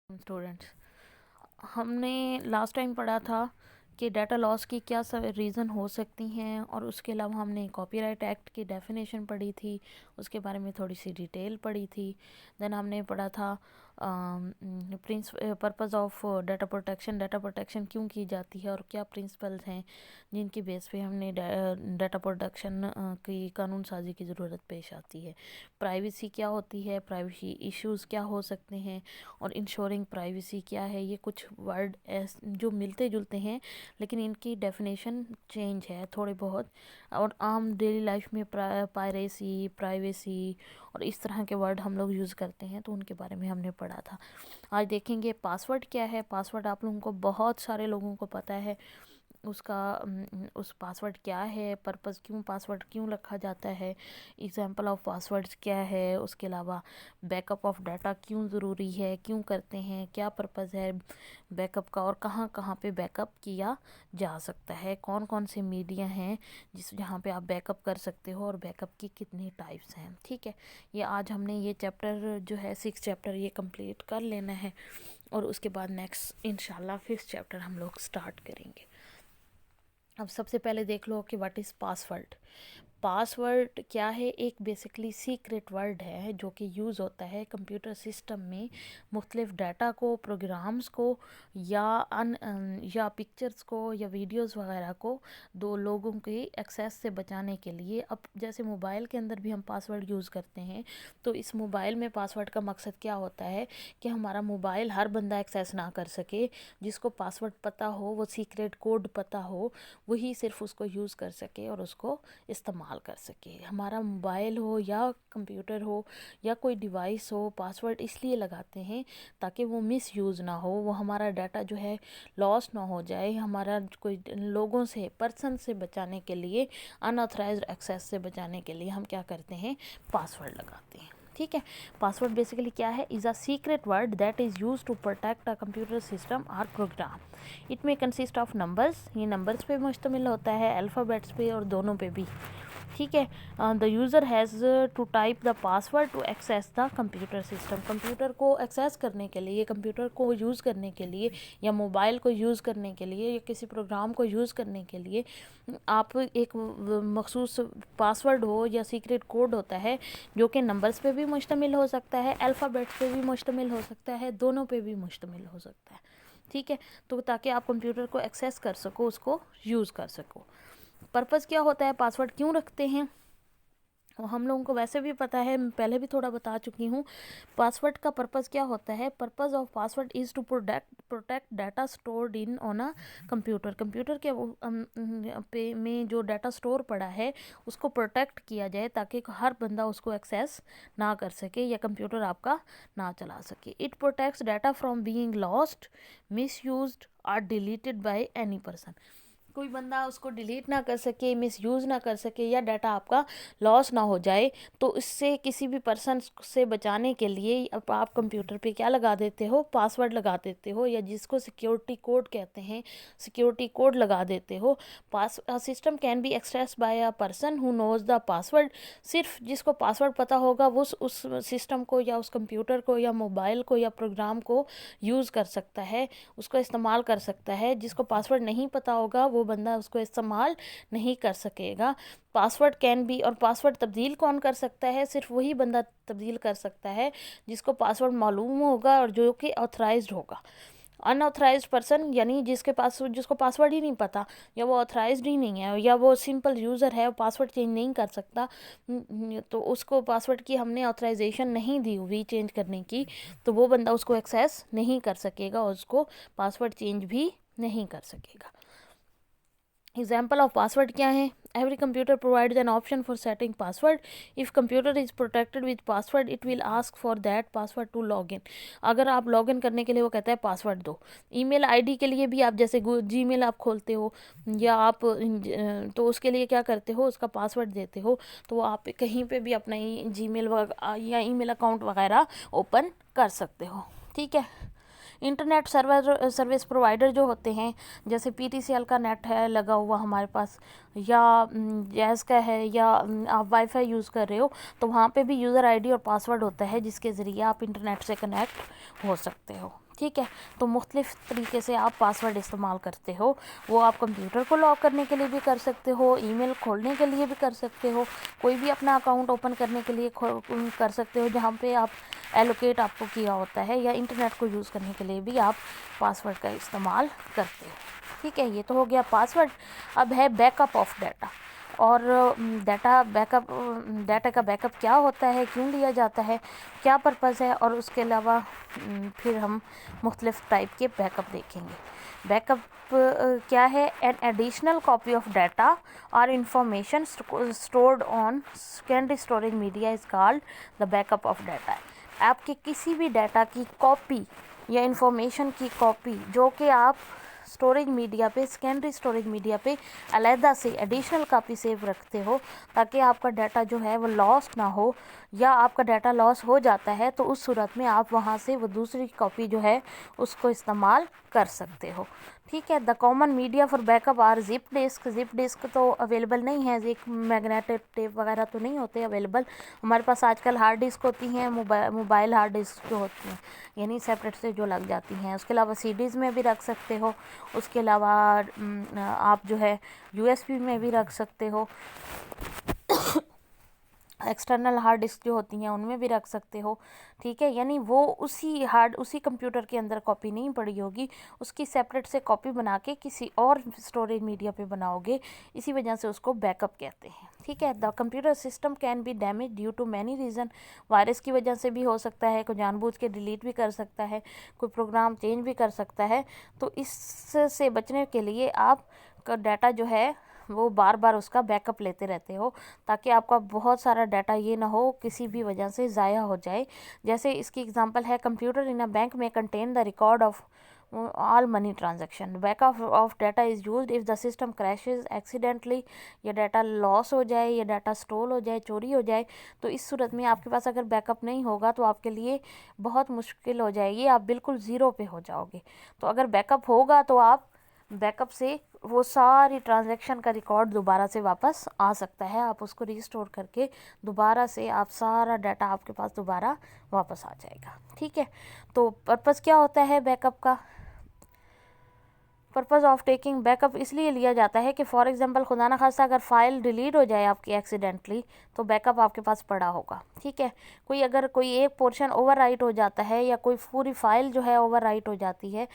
Students, ہم نے last time پڑھا تھا کہ ڈیٹا لاس کی کیا ریزن ہو سکتی ہیں، اور اس کے علاوہ ہم نے کاپی رائٹ ایکٹ کی ڈیفینیشن پڑھی تھی، اس کے بارے میں تھوڑی سی ڈیٹیل پڑھی تھی. دین ہم نے پڑھا تھا purpose of data protection, data protection کیوں کی جاتی ہے اور کیا پرنسپلز ہیں جن کی بیس پہ ہم نے ڈیٹا پروٹیکشن کی قانون سازی کی ضرورت پیش آتی ہے. پرائیویسی کیا ہوتی ہے، پرائیویسی ایشوز کیا ہو سکتے ہیں، اور انشورنگ پرائیویسی کیا ہے. یہ کچھ ورڈ جو ملتے جلتے ہیں لیکن ان کی ڈیفینیشن چینج ہے تھوڑے بہت، اور عام ڈیلی لائف میں پائریسی، پرائیویسی اور اس طرح کے ورڈ ہم لوگ یوز کرتے ہیں، تو ان کے بارے میں ہم نے پڑھا تھا. آج دیکھیں گے پاسورڈ کیا ہے. پاسورڈ آپ لوگوں کو بہت سارے لوگوں کو پتہ ہے اس پاسورڈ کیا ہے، پرپز کیوں پاسورڈ کیوں رکھا جاتا ہے، ایگزامپل آف پاسورڈز کیا ہے، اس کے علاوہ بیک اپ آف ڈیٹا کیوں ضروری ہے، کیوں کرتے ہیں، کیا پرپز ہے بیک اپ کا، اور کہاں کہاں پہ بیک اپ کیا جا سکتا ہے، کون کون سے میڈیا ہیں جہاں پہ آپ بیک اپ کر سکتے ہو، اور بیک اپ کی کتنی ٹائپس ہیں. ٹھیک ہے، یہ آج ہم نے یہ چیپٹر جو ہے 6 چیپٹر یہ کمپلیٹ کر لینا ہے، اور اس کے بعد نیکسٹ انشاءاللہ 5 چیپٹر ہم لوگ سٹارٹ کریں گے. اب سب سے پہلے دیکھ لو کہ واٹ از پاسورڈ. پاسورڈ کیا ہے؟ ایک بیسکلی سیکریٹ ورڈ ہے جو کہ یوز ہوتا ہے کمپیوٹر سسٹم میں مختلف ڈیٹا کو، پروگرامز کو، یا پکچرز کو یا ویڈیوز وغیرہ کو دو لوگوں کے ایکسیس سے بچانے کے لیے. اب جیسے موبائل کے اندر بھی ہم پاسورڈ یوز کرتے ہیں، تو اس موبائل میں پاسورڈ کا مقصد کیا ہوتا ہے کہ ہمارا موبائل ہر بندہ ایکسیس نہ کر سکے. جس کو پاسورڈ پتہ ہو، وہ سیکریٹ کوڈ پتہ ہو، وہی صرف اس کو یوز کر سکے اور اس کو استعمال کر سکے. ہمارا موبائل ہو یا کمپیوٹر ہو یا کوئی ڈیوائس ہو، پاسورڈ اس لیے لگاتے ہیں تاکہ وہ مس یوز نہ ہو، وہ ہمارا ڈیٹا جو ہے لاس نہ ہو جائے. ہمارا کوئی لوگوں سے، پرسن سے بچانے کے لیے، ان آتھرائزڈ ایکسیس سے بچانے کے لیے ہم کیا کرتے ہیں؟ پاسورڈ لگاتے ہیں. ٹھیک ہے، پاسورڈ بیسیکلی کیا ہے؟ Is a secret word that is use to protect a computer system اور پروگرام. اٹ میں کنسسٹ آف نمبرز، یہ نمبرز پہ مشتمل ہوتا ہے، الفابیٹس پہ اور دونوں پہ بھی. ٹھیک ہے، the user has to type the password to access the computer system. Computer کو ایکسیس کرنے کے لیے، کمپیوٹر کو یوز کرنے کے لیے، یا موبائل کو یوز کرنے کے لیے، یا کسی پروگرام کو یوز کرنے کے لیے آپ ایک مخصوص پاسورڈ ہو یا سیکریٹ کوڈ ہوتا ہے جو کہ نمبرز پہ بھی مشتمل ہو سکتا ہے، الفابیٹس پہ بھی مشتمل ہو سکتا ہے، دونوں پہ بھی مشتمل ہو سکتا ہے. ٹھیک ہے، تو تاکہ آپ کمپیوٹر کو ایکسیس کر سکو، اس کو یوز کر سکو. پرپز کیا ہوتا ہے؟ پاسورڈ کیوں رکھتے ہیں؟ ہم لوگوں کو ویسے بھی پتہ ہے، میں پہلے بھی تھوڑا بتا چکی ہوں. پاسورڈ کا پرپز کیا ہوتا ہے؟ Purpose of password is to protect data stored in on a computer. Computer کے میں جو ڈیٹا اسٹور پڑا ہے اس کو پروٹیکٹ کیا جائے تاکہ ہر بندہ اس کو ایکسیس نہ کر سکے یا کمپیوٹر آپ کا نہ چلا سکے. It protects data from being lost, miss used اور ڈیلیٹڈ بائی اینی پرسن. کوئی بندہ اس کو ڈیلیٹ نہ کر سکے، مس یوز نہ کر سکے، یا ڈیٹا آپ کا لاس نہ ہو جائے. تو اس سے کسی بھی پرسن سے بچانے کے لیے آپ کمپیوٹر پہ کیا لگا دیتے ہو؟ پاسورڈ لگا دیتے ہو، یا جس کو سیکیورٹی کوڈ کہتے ہیں، سیکیورٹی کوڈ لگا دیتے ہو. System can be accessed by a person who knows the password. صرف جس کو پاسورڈ پتہ ہوگا وہ اس سسٹم کو یا اس کمپیوٹر کو یا موبائل کو یا پروگرام کو یوز کر سکتا ہے، اس کو استعمال کر سکتا ہے. جس کو پاسورڈ نہیں پتہ ہوگا وہ بندہ اس کو استعمال نہیں کر سکے گا. پاسورڈ کین بی، اور پاسورڈ تبدیل کون کر سکتا ہے؟ صرف وہی بندہ تبدیل کر سکتا ہے جس کو پاسورڈ معلوم ہوگا اور جو کہ آتھرائزڈ ہوگا. ان آتھرائزڈ پرسن یعنی جس کو پاسورڈ ہی نہیں پتہ، یا وہ آتھرائزڈ ہی نہیں ہے، یا وہ سمپل یوزر ہے، پاسورڈ چینج نہیں کر سکتا، تو اس کو پاسورڈ کی ہم نے آتھرائزیشن نہیں دی ہوئی چینج کرنے کی، تو وہ بندہ اس کو ایکسیس نہیں کر سکے گا اور اس کو پاسورڈ چینج بھی نہیں کر سکے گا. ایگزامپل آف پاسورڈ کیا ہے؟ Every computer provides an option for setting password. If computer is protected with password it will ask for that password to log in. اگر آپ لاگ ان کرنے کے لیے وہ کہتا ہے password do. E mile I D کے لیے بھی آپ جیسے جی میل آپ کھولتے ہو یا آپ تو اس کے لیے کیا کرتے ہو؟ اس کا پاسورڈ دیتے ہو. تو وہ آپ کہیں پہ بھی اپنا جی میل یا ای میل اکاؤنٹ وغیرہ اوپن کر سکتے ہو. ٹھیک ہے، انٹرنیٹ سروس پرووائڈر جو ہوتے ہیں، جیسے پی ٹی سی ایل کا نیٹ ہے لگا ہوا ہمارے پاس، یا جیز کا ہے، یا آپ وائی فائی یوز کر رہے ہو، تو وہاں پہ بھی یوزر آئی ڈی اور پاسورڈ ہوتا ہے جس کے ذریعے آپ انٹرنیٹ سے کنیکٹ ہو سکتے ہو. ٹھیک ہے، تو مختلف طریقے سے آپ پاسورڈ استعمال کرتے ہو. وہ آپ کمپیوٹر کو لاک کرنے کے لیے بھی کر سکتے ہو، ای میل کھولنے کے لیے بھی کر سکتے ہو، کوئی بھی اپنا اکاؤنٹ اوپن کرنے کے لیے کر سکتے ہو جہاں پہ آپ ایلوکیٹ آپ کو کیا ہوتا ہے، یا انٹرنیٹ کو یوز کرنے کے لیے بھی آپ پاسورڈ کا استعمال کرتے ہو. ٹھیک ہے، یہ تو ہو گیا پاسورڈ. اب ہے بیک اپ آف ڈیٹا. اور ڈیٹا کا بیک اپ کیا ہوتا ہے، کیوں لیا جاتا ہے، کیا پرپز ہے، اور اس کے علاوہ پھر ہم مختلف ٹائپ کے بیک اپ دیکھیں گے. بیک اپ کیا ہے؟ An additional copy of data اور information stored on secondary storage media is called the backup of data. آپ کے کسی بھی ڈیٹا کی کاپی یا انفارمیشن کی کاپی جو کہ آپ اسٹوریج میڈیا پہ، سیکنڈری اسٹوریج میڈیا پہ علیحدہ سے ایڈیشنل کاپی سیو رکھتے ہو تاکہ آپ کا ڈیٹا جو ہے وہ لاس نہ ہو، یا آپ کا ڈیٹا لاس ہو جاتا ہے تو اس صورت میں آپ وہاں سے وہ دوسری کاپی جو ہے اس کو استعمال کر سکتے ہو. ٹھیک ہے، the common media for backup are zip disk. Zip disk تو اویلیبل نہیں ہے، ایک میگنیٹک ٹیپ وغیرہ تو نہیں ہوتے اویلیبل. ہمارے پاس آج کل ہارڈ ڈسک ہوتی ہیں، موبائل ہارڈ ڈسک جو ہوتی ہیں، یعنی سیپریٹ سے جو لگ جاتی ہیں. اس کے علاوہ سی ڈیز میں بھی رکھ سکتے ہو، اس کے علاوہ آپ جو ہے یو ایس بی میں بھی رکھ سکتے ہو، ایکسٹرنل ہارڈ ڈسک جو ہوتی ہیں ان میں بھی رکھ سکتے ہو. ٹھیک ہے، یعنی وہ اسی کمپیوٹر کے اندر کاپی نہیں پڑی ہوگی، اس کی سیپریٹ سے کاپی بنا کے کسی اور اسٹوریج میڈیا پہ بناؤ گے، اسی وجہ سے اس کو بیک اپ کہتے ہیں. ٹھیک ہے، the computer system can be damage due to many reason. Virus کی وجہ سے بھی ہو سکتا ہے، کوئی جان بوجھ کے ڈیلیٹ بھی کر سکتا ہے، کوئی پروگرام چینج بھی کر سکتا ہے. تو اس سے بچنے کے لیے آپ کا ڈیٹا جو ہے وہ بار بار اس کا بیک اپ لیتے رہتے ہو تاکہ آپ کا بہت سارا ڈیٹا یہ نہ ہو کسی بھی وجہ سے ضائع ہو جائے. جیسے اس کی اگزامپل ہے کمپیوٹر ان اے بینک میں contain the record of all money transaction. Back up of data is used if the system crashes accidentally, یا ڈیٹا لاس ہو جائے، یا ڈیٹا اسٹول ہو جائے، چوری ہو جائے. تو اس صورت میں آپ کے پاس اگر بیک اپ نہیں ہوگا تو آپ کے لیے بہت مشکل ہو جائے گی، آپ بالکل زیرو پہ ہو جاؤ گے. تو اگر بیک اپ ہوگا تو آپ بیک اپ سے وہ ساری ٹرانزیکشن کا ریکارڈ دوبارہ سے واپس آ سکتا ہے، آپ اس کو ریسٹور کر کے دوبارہ سے آپ سارا ڈیٹا آپ کے پاس دوبارہ واپس آ جائے گا. ٹھیک ہے، تو پرپز کیا ہوتا ہے بیک اپ کا؟ Purpose of taking backup اس لیے لیا جاتا ہے کہ فار ایگزامپل خدا نہ خواستہ اگر فائل ڈیلیٹ ہو جائے آپ کی ایکسیڈنٹلی تو بیک اپ آپ کے پاس پڑا ہوگا. ٹھیک ہے، اگر کوئی ایک پورشن اوور رائٹ ہو جاتا ہے، یا کوئی پوری فائل جو ہے اوور رائٹ ہو جاتی ہے،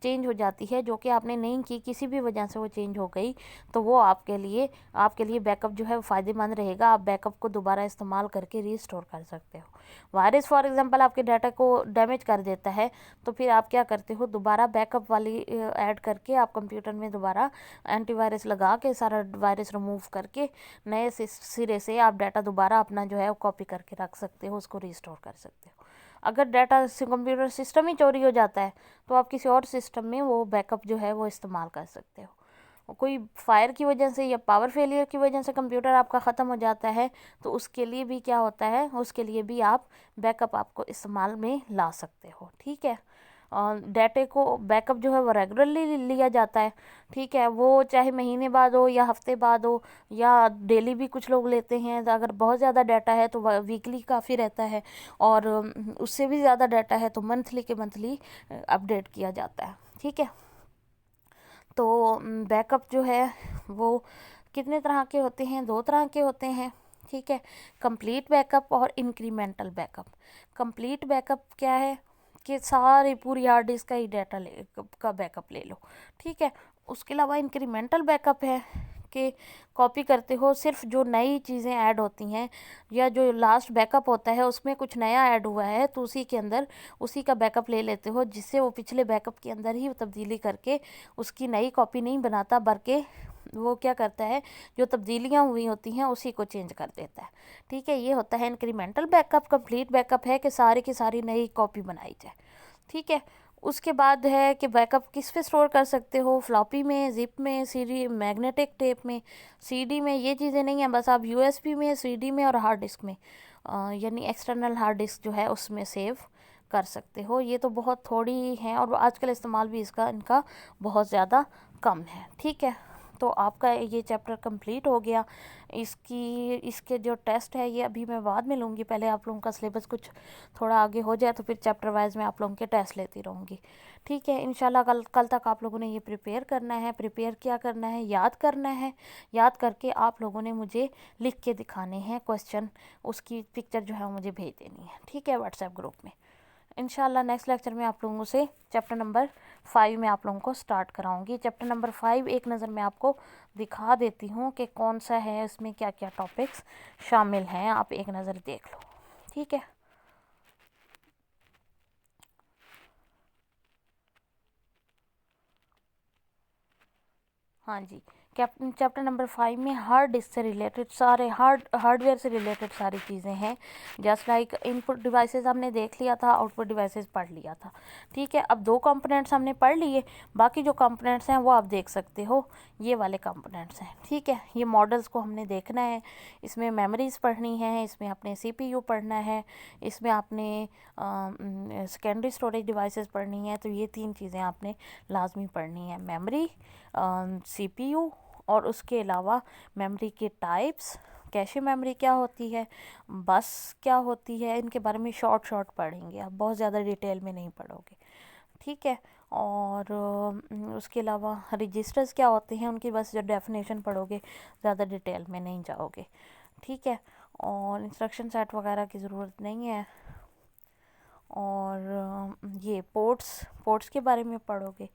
چینج ہو جاتی ہے، جو کہ آپ نے نہیں کی، کسی بھی وجہ سے وہ چینج ہو گئی، تو وہ آپ کے لیے بیک اپ جو ہے فائدہ مند رہے گا. آپ بیک اپ کو دوبارہ استعمال کر کے ریسٹور کر سکتے ہو. وائرس فار ایگزامپل آپ کے ڈیٹا کو ڈیمیج کر دیتا ہے تو پھر آپ کیا کرتے ہو، دوبارہ بیک اپ والی ایڈ کر کے آپ کمپیوٹر میں دوبارہ اینٹی وائرس لگا کے سارا وائرس ریموو کر کے نئے سرے سے آپ ڈیٹا دوبارہ اپنا جو ہے کاپی کر کے رکھ سکتے ہو، اس کو ریسٹور کر سکتے ہو. اگر ڈیٹا کمپیوٹر سسٹم ہی چوری ہو جاتا ہے تو آپ کسی اور سسٹم میں وہ بیک اپ جو ہے وہ استعمال کر سکتے ہو. کوئی فائر کی وجہ سے یا پاور فیلئر کی وجہ سے کمپیوٹر آپ کا ختم ہو جاتا ہے تو اس کے لیے بھی کیا ہوتا ہے، اس کے لیے بھی آپ بیک اپ آپ کو استعمال میں لا سکتے ہو. ٹھیک ہے، ڈیٹے کو بیک اپ جو ہے وہ ریگولرلی لیا جاتا ہے. ٹھیک ہے، وہ چاہے مہینے بعد ہو یا ہفتے بعد ہو یا ڈیلی بھی کچھ لوگ لیتے ہیں. اگر بہت زیادہ ڈیٹا ہے تو ویکلی کافی رہتا ہے، اور اس سے بھی زیادہ ڈیٹا ہے تو منتھلی اپڈیٹ کیا جاتا ہے. ٹھیک ہے، تو بیک اپ جو ہے وہ کتنے طرح کے ہوتے ہیں؟ 2 طرح کے ہوتے ہیں. ٹھیک ہے، کمپلیٹ بیک اپ اور incremental back up. Complete back up کیا ہے کہ ساری پوری ہارڈ ڈسک کا ہی ڈیٹا کا بیک اپ لے لو. ٹھیک ہے، اس کے علاوہ انکریمنٹل بیک اپ ہے کہ کاپی کرتے ہو، صرف جو نئی چیزیں ایڈ ہوتی ہیں یا جو لاسٹ بیک اپ ہوتا ہے اس میں کچھ نیا ایڈ ہوا ہے تو اسی کے اندر اسی کا بیک اپ لے لیتے ہو، جس سے وہ پچھلے بیک اپ کے اندر ہی تبدیلی کر کے اس کی نئی کاپی نہیں بناتا، بلکہ وہ کیا کرتا ہے، جو تبدیلیاں ہوئی ہوتی ہیں اسی کو چینج کر دیتا ہے. ٹھیک ہے، یہ ہوتا ہے incremental back up. Complete back up ہے کہ ساری کی ساری نئی کاپی بنائی جائے. ٹھیک ہے، اس کے بعد ہے کہ بیک اپ کس پہ سٹور کر سکتے ہو، فلاپی میں، زپ میں، سی ڈی، میگنیٹک ٹیپ میں، سی ڈی میں. یہ چیزیں نہیں ہیں، بس آپ یو ایس بی میں، سی ڈی میں اور ہارڈ ڈسک میں، یعنی ایکسٹرنل ہارڈ ڈسک جو ہے اس میں سیو کر سکتے ہو. یہ تو بہت تھوڑی ہیں اور آج کل استعمال بھی ان کا بہت زیادہ کم ہے. ٹھیک ہے، تو آپ کا یہ چیپٹر کمپلیٹ ہو گیا. اس کے جو ٹیسٹ ہے یہ ابھی میں بعد میں لوں گی، پہلے آپ لوگوں کا سلیبس کچھ تھوڑا آگے ہو جائے تو پھر چیپٹر وائز میں آپ لوگوں کے ٹیسٹ لیتی رہوں گی. ٹھیک ہے، انشاءاللہ کل تک آپ لوگوں نے یہ پریپیئر کرنا ہے. پریپیئر کیا کرنا ہے؟ یاد کرنا ہے. یاد کر کے آپ لوگوں نے مجھے لکھ کے دکھانے ہیں کوسچن، اس کی پکچر جو ہے وہ مجھے بھیج دینی ہے. ٹھیک ہے، واٹس ایپ گروپ میں. انشاءاللہ نیکسٹ لیکچر میں آپ لوگوں سے چیپٹر نمبر 5 میں آپ لوگوں کو سٹارٹ کراؤں گی. چیپٹر نمبر 5 ایک نظر میں آپ کو دکھا دیتی ہوں کہ کون سا ہے، اس میں کیا کیا ٹاپکس شامل ہیں. آپ ایک نظر دیکھ لو. ٹھیک ہے. ہاں جی، چیپٹر نمبر 5 میں ہارڈ ڈسک سے ریلیٹڈ سارے ہارڈ ویئر سے ریلیٹڈ ساری چیزیں ہیں. جسٹ لائک ان پٹ ڈیوائسز ہم نے دیکھ لیا تھا، آؤٹ پٹ ڈیوائسز پڑھ لیا تھا. ٹھیک ہے، اب 2 کمپوننٹس ہم نے پڑھ لیے، باقی جو کمپوننٹس ہیں وہ آپ دیکھ سکتے ہو، یہ والے کمپوننٹس ہیں. ٹھیک ہے، یہ ماڈلز کو ہم نے دیکھنا ہے. اس میں میموریز پڑھنی ہے، اس میں آپ نے سی پی یو پڑھنا ہے، اس میں آپ نے سیکنڈری اسٹوریج ڈیوائسز پڑھنی ہے. تو یہ 3 چیزیں آپ نے لازمی پڑھنی ہے: میموری، سی پی یو، اور اس کے علاوہ میموری کے ٹائپس، کیشے میموری کیا ہوتی ہے، بس کیا ہوتی ہے. ان کے بارے میں شارٹ پڑھیں گے، آپ بہت زیادہ ڈیٹیل میں نہیں پڑھو گے. ٹھیک ہے. اور اس کے علاوہ رجسٹرز کیا ہوتے ہیں، ان کی بس جو ڈیفینیشن پڑھو گے، زیادہ ڈیٹیل میں نہیں جاؤ گے. ٹھیک ہے. اور انسٹرکشن سیٹ وغیرہ کی ضرورت نہیں ہے. اور یہ پورٹس کے بارے میں پڑھو گے.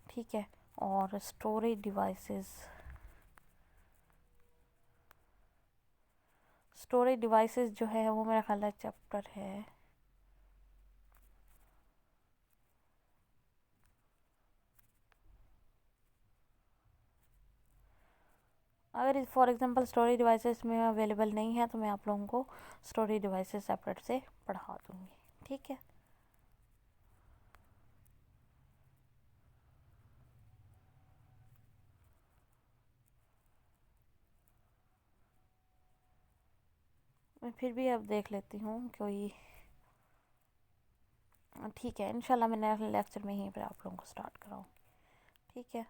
ٹھیک ہے. اور اسٹوریج ڈیوائسز جو ہے وہ میرا خیال ہے چیپٹر ہے، اگر فار ایگزامپل اسٹوریج ڈیوائسز میں اویلیبل نہیں ہے تو میں آپ لوگوں کو اسٹوریج ڈیوائسز سیپریٹ سے پڑھا دوں گی. ٹھیک ہے. میں پھر بھی اب دیکھ لیتی ہوں کوئی. ٹھیک ہے، انشاءاللہ میں نیکسٹ لیکچر میں ہی پھر آپ لوگوں کو سٹارٹ کراؤں. ٹھیک ہے.